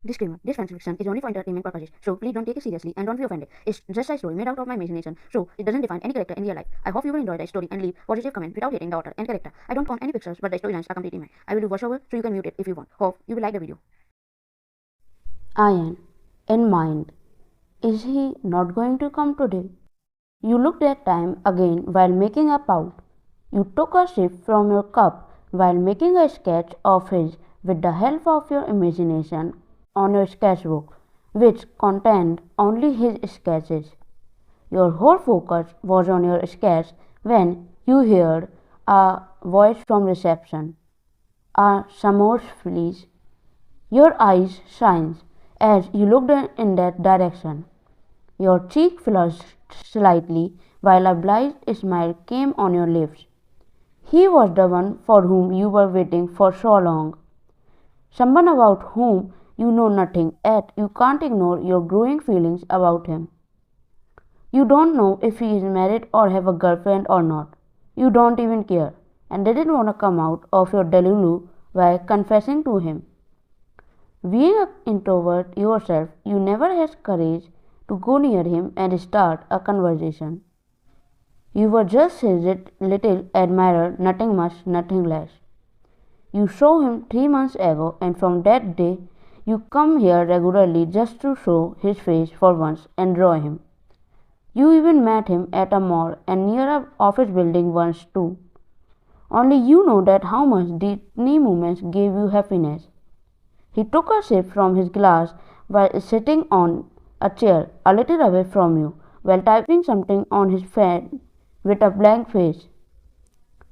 Disclaimer: this fan fiction is only for entertainment purposes, so please don't take it seriously and don't be offended. It's just a story made out of my imagination, so it doesn't define any character in real life. I hope you will enjoy the story and leave positive comments without hating the author and character. I don't count any pictures, but the storylines are completely mine. I will do voiceover, so you can mute it if you want. Hope you will like the video. Ian, in mind, is he not going to come today? You looked at time again while making a pout. You took a sip from your cup while making a sketch of his with the help of your imagination on your sketchbook, which contained only his sketches. Your whole focus was on your sketch when you heard a voice from reception. Samosh, please. Your eyes shines as you looked in that direction. Your cheek flushed slightly while a blithe smile came on your lips. He was the one for whom you were waiting for so long. Someone about whom you know nothing, yet you can't ignore your growing feelings about him. You don't know if he is married or have a girlfriend or not. You don't even care, and didn't want to come out of your delulu by confessing to him. Being an introvert yourself, you never had courage to go near him and start a conversation. You were just his little admirer, nothing much, nothing less. You saw him 3 months ago, and from that day you come here regularly just to show his face for once and draw him. You even met him at a mall and near an office building once too. Only you know that how much these tiny moments gave you happiness. He took a sip from his glass while sitting on a chair a little away from you, while typing something on his pen with a blank face.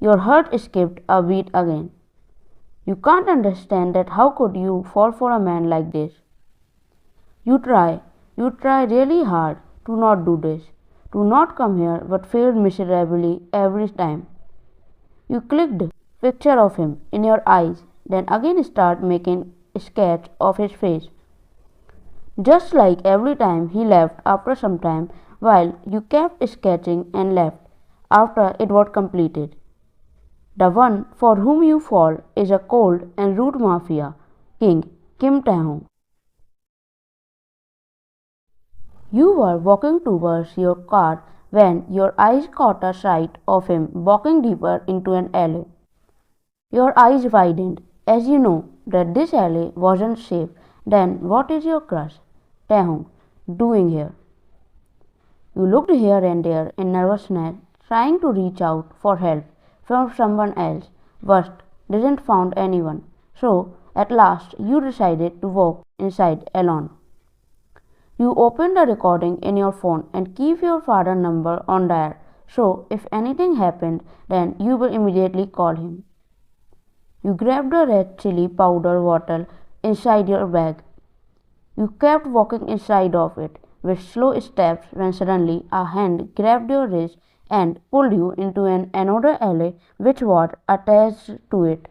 Your heart skipped a beat again. You can't understand that how could you fall for a man like this? You try really hard to not do this, to not come here, but failed miserably every time. You clicked picture of him in your eyes, then again start making a sketch of his face. Just like every time he left after some time, while you kept sketching and left after it was completed. The one for whom you fall is a cold and rude mafia king, Kim Taehyung. You were walking towards your car when your eyes caught a sight of him walking deeper into an alley. Your eyes widened as you know that this alley wasn't safe. Then what is your crush, Taehyung, doing here? You looked here and there in nervousness, trying to reach out for help from someone else, but didn't find anyone. So at last you decided to walk inside alone. You open the recording in your phone and keep your father's number on there, so if anything happened, then you will immediately call him. You grabbed the red chili powder bottle inside your bag. You kept walking inside of it with slow steps when suddenly a hand grabbed your wrist and pulled you into another alley which was attached to it.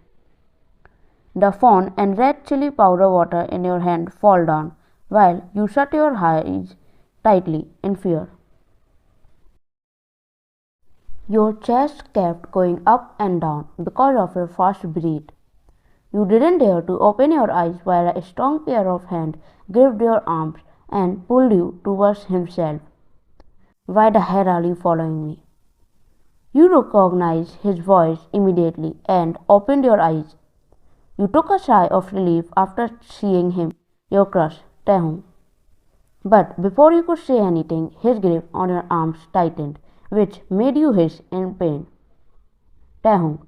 The phone and red chili powder water in your hand fall down, while you shut your eyes tightly in fear. Your chest kept going up and down because of your fast breath. You didn't dare to open your eyes while a strong pair of hands gripped your arms and pulled you towards himself. Why the hell are you following me? You recognized his voice immediately and opened your eyes. You took a sigh of relief after seeing him, your crush, Taehyung. But before you could say anything, his grip on your arms tightened, which made you hiss in pain. Taehyung,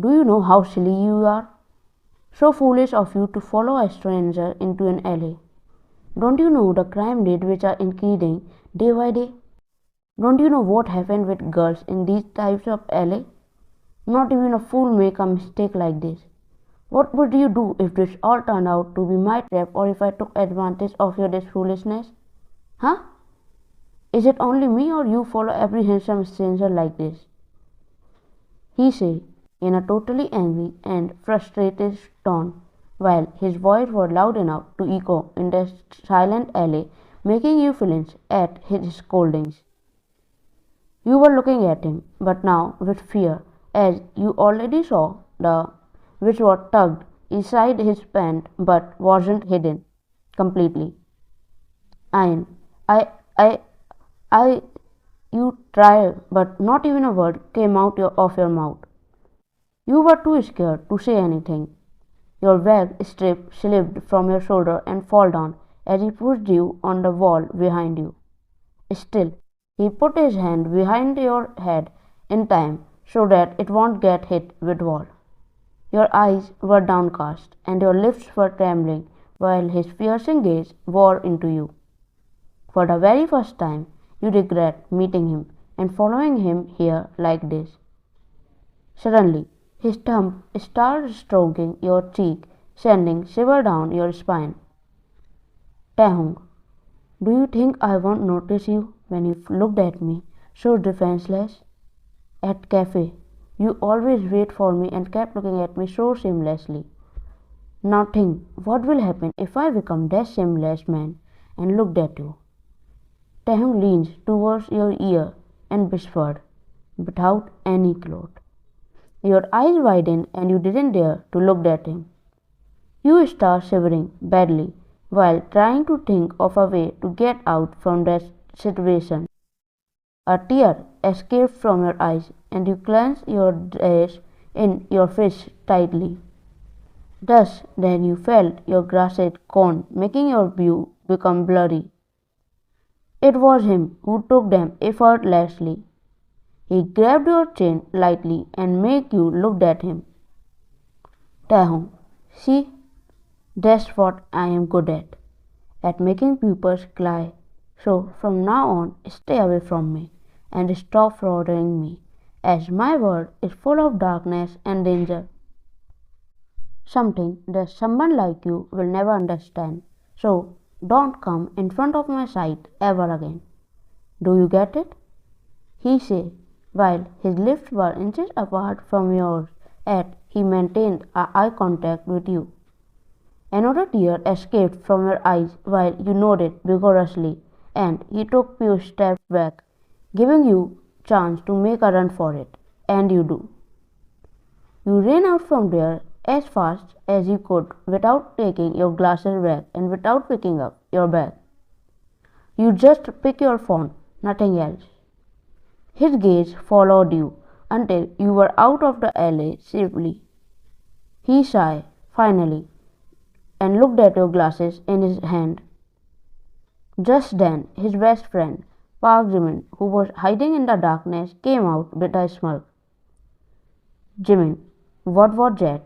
do you know how silly you are? So foolish of you to follow a stranger into an alley. Don't you know the crime rate which are increasing day by day? Don't you know what happened with girls in these types of alley? Not even a fool make a mistake like this. What would you do if this all turned out to be my trap or if I took advantage of your this foolishness? Huh? Is it only me or you follow every handsome stranger like this? He said in a totally angry and frustrated tone, while his voice was loud enough to echo in the silent alley, making you flinch at his scoldings. You were looking at him, but now with fear, as you already saw the which was tucked inside his pant but wasn't hidden. completely. And I, I, I, you tried, but not even a word came out of your mouth. You were too scared to say anything. Your bag strip slipped from your shoulder and fell down as he pushed you on the wall behind you. Still, he put his hand behind your head in time so that it won't get hit with wall. Your eyes were downcast and your lips were trembling while his piercing gaze wore into you. For the very first time, you regret meeting him and following him here like this. Suddenly, his thumb started stroking your cheek, sending shiver down your spine. Taehyung, do you think I won't notice you when you looked at me so defenseless? At cafe, you always wait for me and kept looking at me so shamelessly. Now think, what will happen if I become that shameless man and looked at you? Taehyung leans towards your ear and whispered, without any cloth. Your eyes widened and you didn't dare to look at him. You start shivering badly while trying to think of a way to get out from that situation. A tear escaped from your eyes and you clenched your dress in your fist tightly. Thus, then you felt your glasses gone, making your view become blurry. It was him who took them effortlessly. He grabbed your chin lightly and made you look at him. Taehyung, see, that's what I am good at making pupils cry. So from now on, stay away from me and stop bothering me, as my world is full of darkness and danger. Something that someone like you will never understand. So don't come in front of my sight ever again. Do you get it? He said, while his lips were inches apart from yours, yet he maintained eye contact with you. Another tear escaped from your eyes while you nodded vigorously, and he took few steps back, giving you chance to make a run for it, and you do. You ran out from there as fast as you could without taking your glasses back and without picking up your bag. You just pick your phone, nothing else. His gaze followed you until you were out of the alley safely. He sighed, finally, and looked at your glasses in his hand. Just then, his best friend, Jimin, who was hiding in the darkness, came out with a smirk. Jimin, what was that?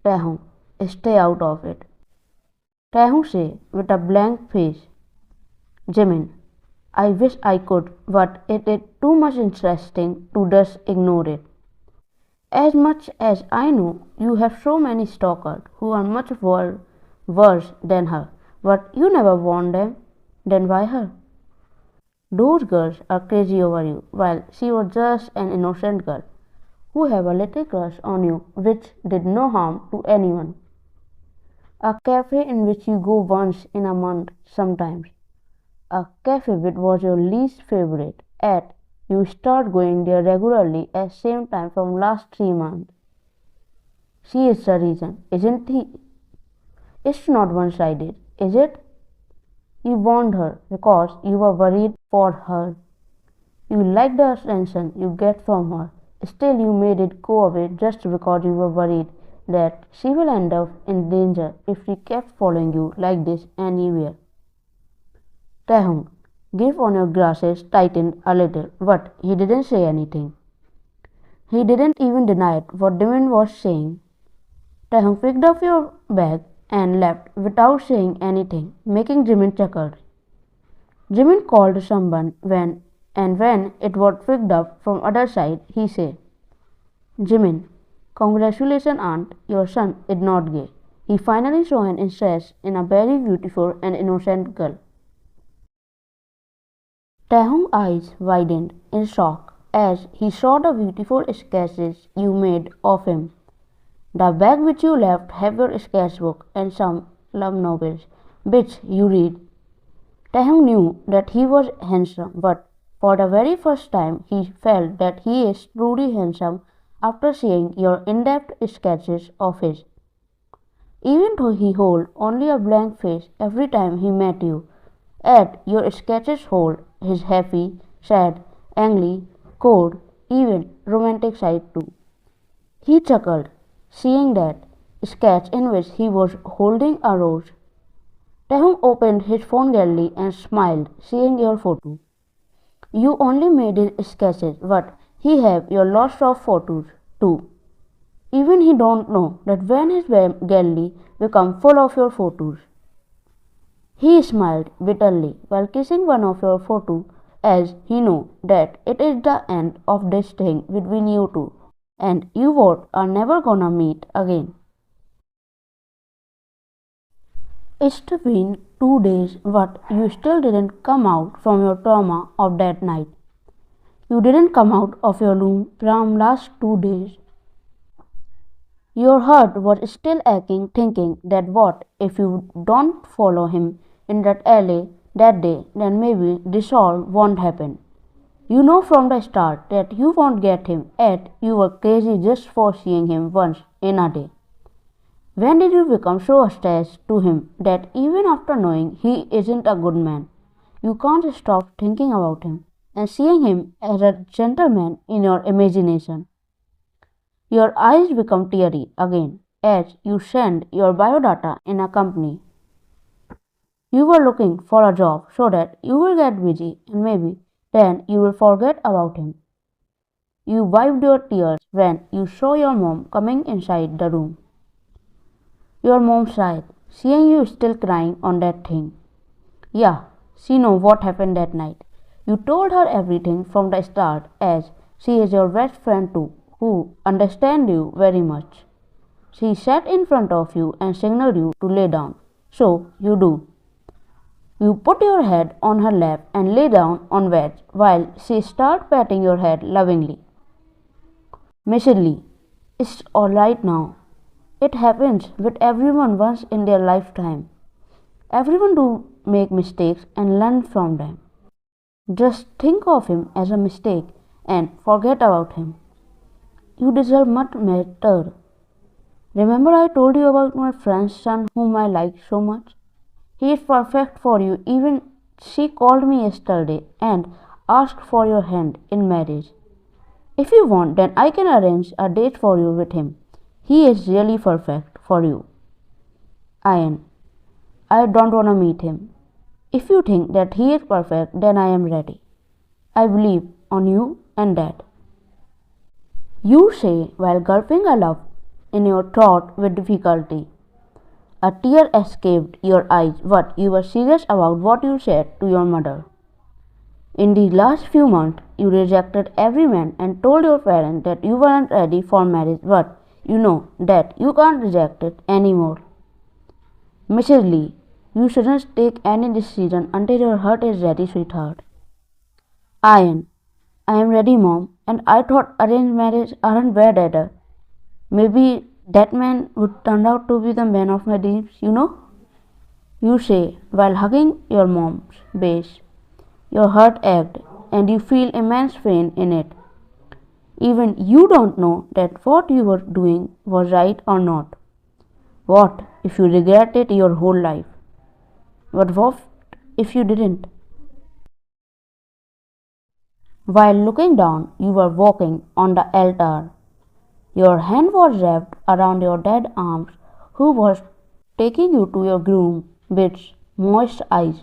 Taehyung, stay out of it. Taehyung said with a blank face. Jimin, I wish I could, but it is too much interesting to just ignore it. As much as I know, you have so many stalkers who are much worse than her, but you never warned them. Then why her? Those girls are crazy over you, while she was just an innocent girl who have a little crush on you which did no harm to anyone. A cafe in which you go once in a month sometimes. A cafe which was your least favorite, yet you start going there regularly at same time from last 3 months. She is the reason, isn't he? It's not one-sided, is it? You warned her because you were worried for her. You liked the attention you get from her. Still, you made it go away just because you were worried that she will end up in danger if she kept following you like this anywhere. Taehyung, grip on your glasses tightened a little, but he didn't say anything. He didn't even deny what Jimin was saying. Taehyung picked up your bag and left without saying anything, making Jimin chuckle. Jimin called someone when it was picked up from other side, he said, Jimin, congratulations aunt, your son is not gay. He finally saw an interest in a very beautiful and innocent girl. Taehyung's eyes widened in shock as he saw the beautiful sketches you made of him. The bag which you left had your sketchbook and some love novels which you read. Taehyung knew that he was handsome, but for the very first time he felt that he is truly handsome after seeing your in-depth sketches of his. Even though he hold only a blank face every time he met you. Yet your sketches hold his happy, sad, angry, cold, even romantic side too. He chuckled, seeing that sketch in which he was holding a rose. Taehyung opened his phone gallery and smiled, seeing your photo. You only made his sketches, but he have your lots of photos too. Even he don't know that when his gallery become full of your photos. He smiled bitterly while kissing one of your photos as he knew that it is the end of this thing between you two and you both are never gonna meet again. It's been 2 days but you still didn't come out from your trauma of that night. You didn't come out of your room from last 2 days. Your heart was still aching thinking that what if you don't follow him in that alley that day, then maybe this all won't happen. You know from the start that you won't get him, yet you were crazy just for seeing him once in a day. When did you become so attached to him that even after knowing he isn't a good man, you can't stop thinking about him and seeing him as a gentleman in your imagination? Your eyes become teary again as you send your biodata in a company. You were looking for a job so that you will get busy and maybe then you will forget about him. You wiped your tears when you saw your mom coming inside the room. Your mom sighed, seeing you still crying on that thing. Yeah, she knows what happened that night. You told her everything from the start as she is your best friend too, who understands you very much. She sat in front of you and signaled you to lay down. So you do. You put your head on her lap and lay down on bed while she started patting your head lovingly. Mrs. Lee, it's alright now. It happens with everyone once in their lifetime. Everyone do make mistakes and learn from them. Just think of him as a mistake and forget about him. You deserve much better. Remember I told you about my friend's son whom I like so much? He is perfect for you. Even she called me yesterday and asked for your hand in marriage. If you want, then I can arrange a date for you with him. He is really perfect for you. Ian, I don't want to meet him. If you think that he is perfect, then I am ready. I believe on you and that. You say while gulping a lump in your throat with difficulty. A tear escaped your eyes, but you were serious about what you said to your mother. In the last few months, you rejected every man and told your parents that you weren't ready for marriage, but you know that you can't reject it anymore. Mrs. Lee, you shouldn't take any decision until your heart is ready, sweetheart. Ian, I am ready, Mom, and I thought arranged marriage aren't bad either. Maybe that man would turn out to be the man of my dreams, you know? You say while hugging your mom's base. Your heart ached and you feel immense pain in it. Even you don't know that what you were doing was right or not. What if you regret it your whole life? But what if you didn't? While looking down, you were walking on the altar. Your hand was wrapped around your dead arms, who was taking you to your groom with moist eyes.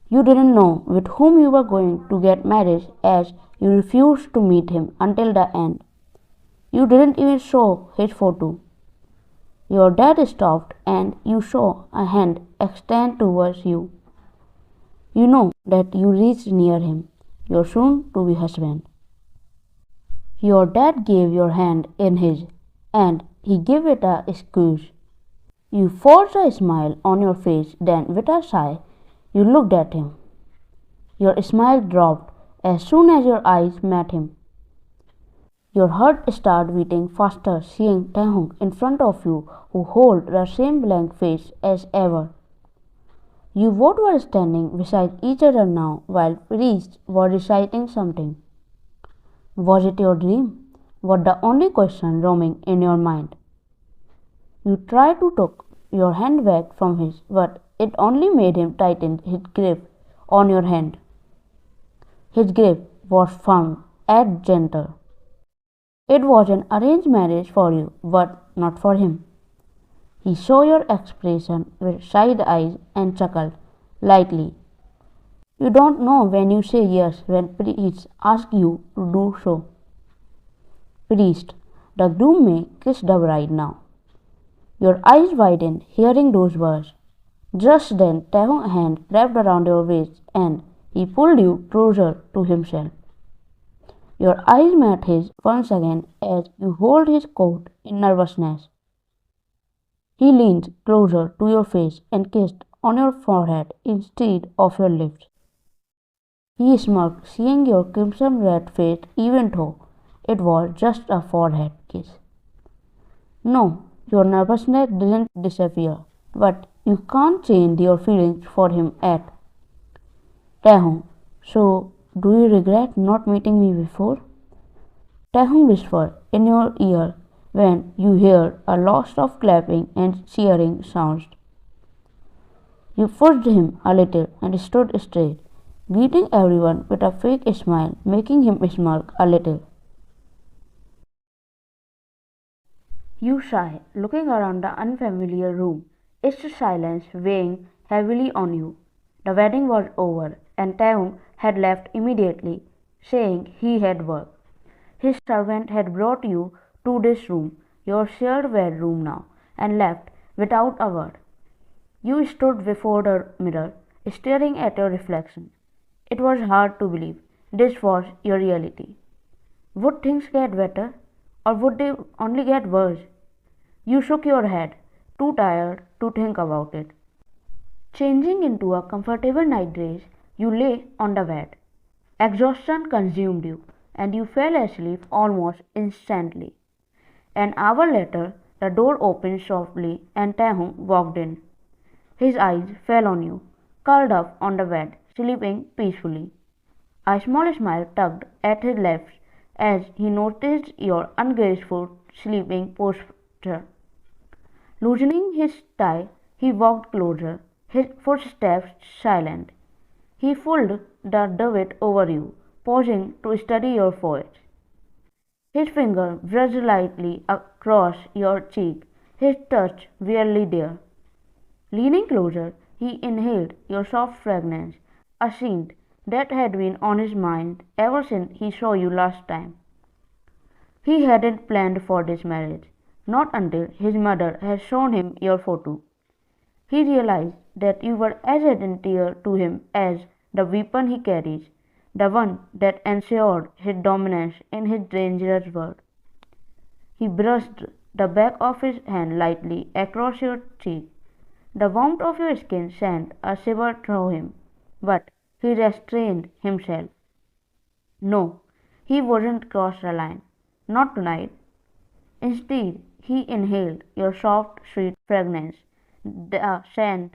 You didn't know with whom you were going to get married as you refused to meet him until the end. You didn't even show his photo. Your dad stopped and you saw a hand extend towards you. You know that you reached near him, your soon-to-be husband. Your dad gave your hand in his and he gave it a squeeze. You forced a smile on your face, then with a sigh, you looked at him. Your smile dropped as soon as your eyes met him. Your heart started beating faster seeing Taehyung in front of you who held the same blank face as ever. You both were standing beside each other now while priests were reciting something. Was it your dream? Was the only question roaming in your mind. You tried to take your hand back from his, but it only made him tighten his grip on your hand. His grip was firm and gentle. It was an arranged marriage for you, but not for him. He saw your expression with side eyes and chuckled lightly. You don't know when you say yes when priests ask you to do so. Priest, the groom may kiss the bride now. Your eyes widened hearing those words. Just then Taehyung's hand wrapped around your waist and he pulled you closer to himself. Your eyes met his once again as you hold his coat in nervousness. He leaned closer to your face and kissed on your forehead instead of your lips. He smirked, seeing your crimson red face even though it was just a forehead kiss. No, your nervousness didn't disappear, but you can't change your feelings for him yet. Taehyung, so do you regret not meeting me before? Taehyung whispered in your ear when you heard a lot of clapping and cheering sounds. You pushed him a little and stood straight, greeting everyone with a fake smile, making him smirk a little. You sigh, looking around the unfamiliar room, its silence weighing heavily on you. The wedding was over, and Taehyung had left immediately, saying he had work. His servant had brought you to this room, your shared bedroom now, and left without a word. You stood before the mirror, staring at your reflection. It was hard to believe this was your reality. Would things get better, or would they only get worse? You shook your head, too tired to think about it. Changing into a comfortable nightdress, you lay on the bed. Exhaustion consumed you, and you fell asleep almost instantly. An hour later, the door opened softly and Taehyung walked in. His eyes fell on you, curled up on the bed, sleeping peacefully. A small smile tugged at his lips as he noticed your ungraceful sleeping posture. Loosening his tie, he walked closer, his footsteps silent. He pulled the duvet over you, pausing to study your forehead. His finger brushed lightly across your cheek, his touch barely there. Leaning closer, he inhaled your soft fragrance, a scent that had been on his mind ever since he saw you last time. He hadn't planned for this marriage, not until his mother had shown him your photo. He realized that you were as identical to him as the weapon he carries, the one that ensured his dominance in his dangerous world. He brushed the back of his hand lightly across your cheek. The warmth of your skin sent a shiver through him, but he restrained himself. No, he wouldn't cross the line. Not tonight. Instead, he inhaled your soft, sweet fragrance, the scent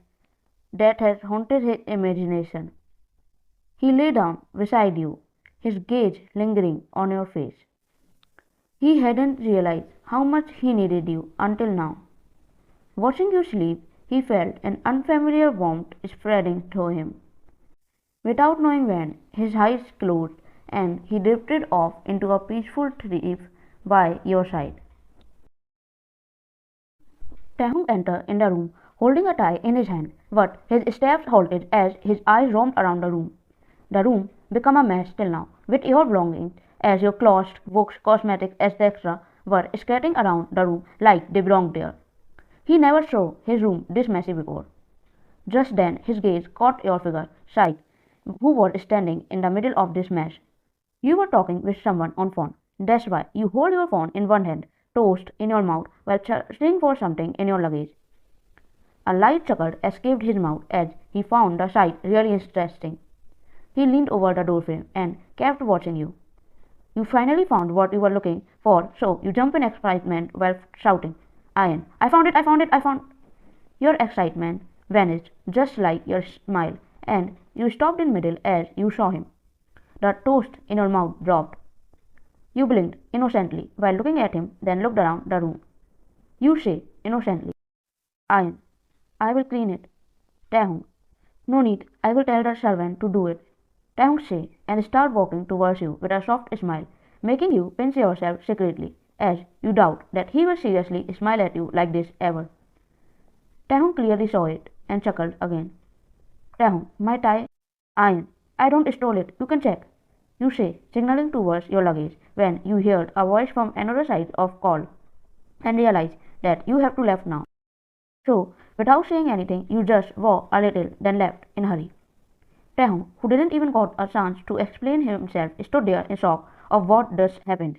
that had haunted his imagination. He lay down beside you, his gaze lingering on your face. He hadn't realized how much he needed you until now. Watching you sleep, he felt an unfamiliar warmth spreading through him. Without knowing when, his eyes closed and he drifted off into a peaceful sleep by your side. Taehyung entered in the room, holding a tie in his hand, but his steps halted as his eyes roamed around the room. The room became a mess till now, with your belongings as your clothes, books, cosmetics, etc. were scattered around the room like they belonged there. He never saw his room this messy before. Just then his gaze caught your figure, sight, who was standing in the middle of this mess. You were talking with someone on phone. That's why you hold your phone in one hand, toast in your mouth, while searching for something in your luggage. A light chuckle escaped his mouth as he found the sight really interesting. He leaned over the doorframe and kept watching you. You finally found what you were looking for, so you jumped in excitement while shouting, Ian, I found it, I found it, I found. Your excitement vanished just like your smile, and you stopped in middle as you saw him. The toast in your mouth dropped. You blinked innocently while looking at him, then looked around the room. You say, innocently. Iron. I will clean it. Taehyung. No need, I will tell the servant to do it. Taehyung say and start walking towards you with a soft smile, making you pinch yourself secretly, as you doubt that he will seriously smile at you like this ever. Taehyung clearly saw it and chuckled again. Taehyung, my tie, iron. I don't stole it, you can check. You say, signaling towards your luggage, when you heard a voice from another side of call and realize that you have to left now. So, without saying anything, you just walked a little, then left in a hurry. Taehyung, who didn't even got a chance to explain himself, stood there in shock of what just happened.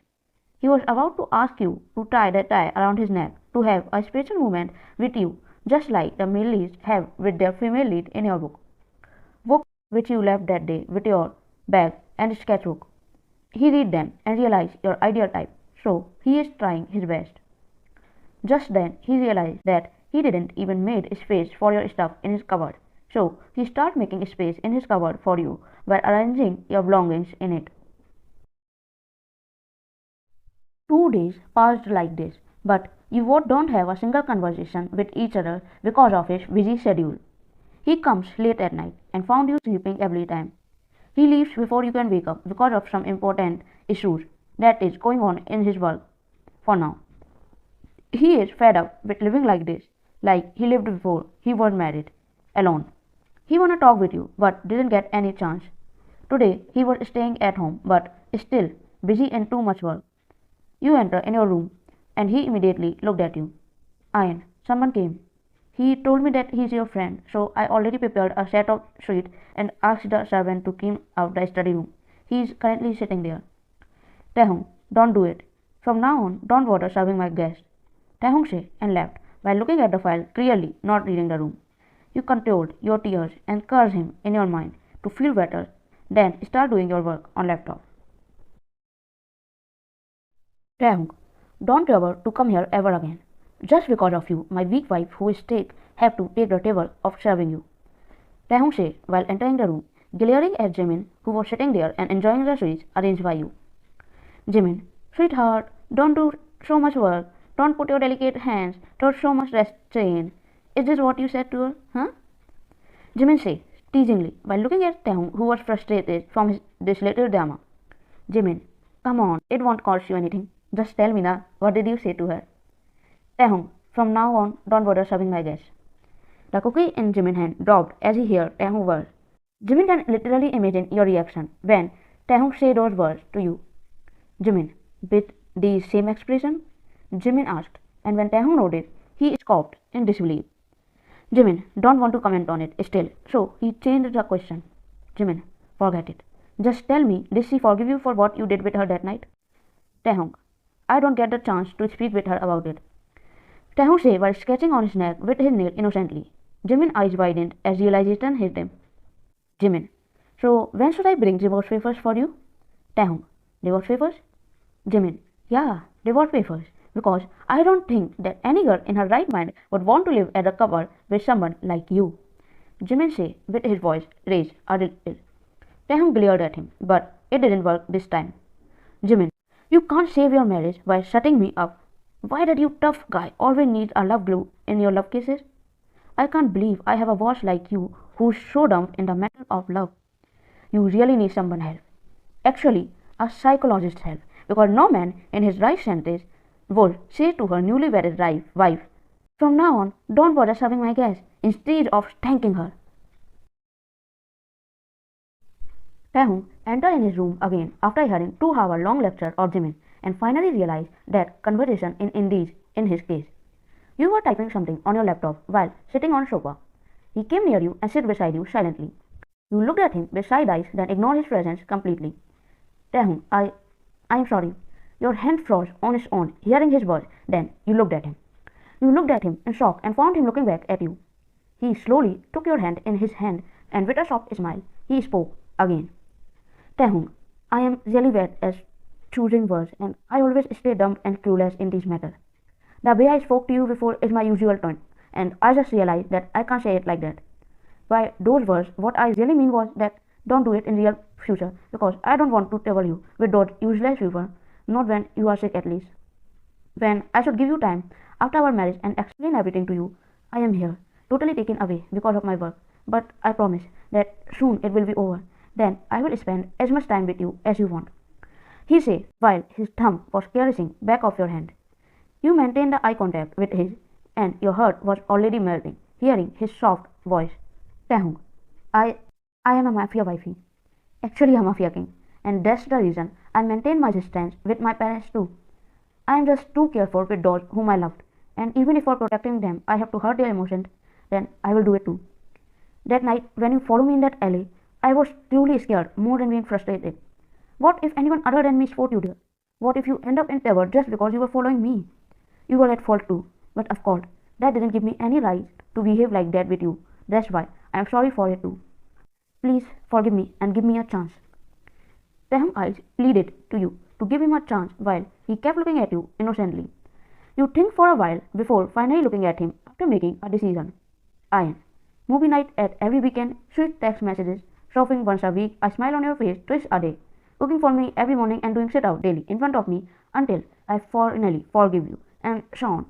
He was about to ask you to tie that tie around his neck, to have a special moment with you, just like the male leads have with their female lead in your book which you left that day with your bag and sketchbook. He read them and realized your ideal type, so he is trying his best. Just then he realized that he didn't even made space for your stuff in his cupboard, so he started making space in his cupboard for you by arranging your belongings in it. 2 days passed like this, but you both don't have a single conversation with each other because of his busy schedule. He comes late at night and found you sleeping every time. He leaves before you can wake up because of some important issues that is going on in his work for now. He is fed up with living like this, like he lived before he was married, alone. He wanna talk with you but didn't get any chance. Today he was staying at home but still busy and too much work. You enter in your room and he immediately looked at you. Ian, someone came. He told me that he's your friend, so I already prepared a set of sweets and asked the servant to clean out the study room. He is currently sitting there. Taehyung, don't do it. From now on, don't bother serving my guests. Taehyung said and left while looking at the file, clearly not reading the room. You controlled your tears and cursed him in your mind to feel better, then start doing your work on laptop. Taehyung, don't ever to come here ever again. Just because of you, my weak wife who is sick have to take the table of serving you. Taehyung said while entering the room, glaring at Jimin who was sitting there and enjoying the sweets arranged by you. Jimin, sweetheart, don't do so much work. Don't put your delicate hands towards so much restraint. Is this what you said to her, huh? Jimin said, teasingly, while looking at Taehyung who was frustrated from this little drama. Jimin, come on, it won't cost you anything. Just tell me now, what did you say to her? Taehyung, from now on, don't bother serving my guests. The cookie in Jimin's hand dropped as he heard Taehyung's words. Jimin can literally imagine your reaction when Taehyung said those words to you. Jimin, with the same expression? Jimin asked, and when Taehyung nodded, he scoffed in disbelief. Jimin don't want to comment on it still, so he changed the question. Jimin, forget it. Just tell me, did she forgive you for what you did with her that night? Taehyung, I don't get the chance to speak with her about it. Taehyung said while sketching on his neck with his nail innocently. Jimin's eyes widened as realization hit him. Jimin, so when should I bring divorce papers for you? Taehyung, divorce papers? Jimin, yeah, divorce papers. Because I don't think that any girl in her right mind would want to live at a couple with someone like you. Jimin said with his voice raised a little. Taehyung glared at him, but it didn't work this time. Jimin, you can't save your marriage by shutting me up. Why did you tough guy always need a love glue in your love cases? I can't believe I have a boss like you who's so dumb in the matter of love. You really need someone help. Actually, a psychologist's help, because no man in his right senses would say to her newly wedded wife, from now on, don't bother serving my guests, instead of thanking her. Taehyung entered in his room again after hearing 2-hour-long lecture of Jimin and finally realized that conversation in his case. You were typing something on your laptop while sitting on a sofa. He came near you and sat beside you silently. You looked at him with side eyes, then ignored his presence completely. Taehyung, I'm sorry. Your hand froze on its own, hearing his words. Then you looked at him. You looked at him in shock and found him looking back at you. He slowly took your hand in his hand and with a soft smile, he spoke again. Taehyung, I am really bad at choosing words and I always stay dumb and clueless in these matters. The way I spoke to you before is my usual tone and I just realized that I can't say it like that. By those words, what I really mean was that don't do it in real future because I don't want to trouble you with those useless people. Not when you are sick at least. When I should give you time, after our marriage and explain everything to you. I am here, totally taken away because of my work, but I promise that soon it will be over. Then I will spend as much time with you as you want. He said while his thumb was caressing back of your hand. You maintained the eye contact with his, and your heart was already melting, hearing his soft voice. Taehyung, I, I am a mafia wifey. Actually, a mafia king, and that's the reason I maintain my distance with my parents too. I am just too careful with those whom I loved, and even if for protecting them I have to hurt their emotions, then I will do it too. That night, when you followed me in that alley, I was truly scared more than being frustrated. What if anyone other than me spotted you there? What if you end up in terror just because you were following me? You were at fault too, but of course, that didn't give me any right to behave like that with you. That's why I am sorry for it too. Please forgive me and give me a chance. Taehyung's eyes pleaded to you to give him a chance while he kept looking at you innocently. You think for a while before finally looking at him after making a decision. Ian. Movie night at every weekend, sweet text messages, shopping once a week, a smile on your face twice a day, cooking for me every morning and doing sit out daily in front of me until I finally forgive you. And Sean,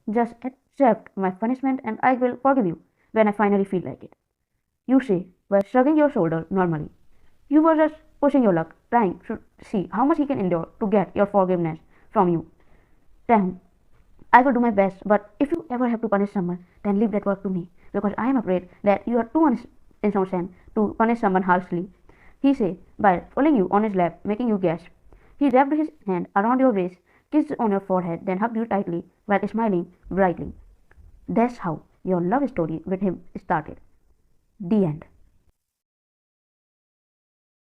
just accept my punishment and I will forgive you when I finally feel like it. You say, while shrugging your shoulder normally. You were just pushing your luck, trying to see how much he can endure to get your forgiveness from you. Taehyung, I will do my best, but if you ever have to punish someone, then leave that work to me, because I am afraid that you are too innocent to punish someone harshly. He said, while pulling you on his lap, making you gasp. He wrapped his hand around your waist, kissed on your forehead, then hugged you tightly while smiling brightly. That's how your love story with him started. The end.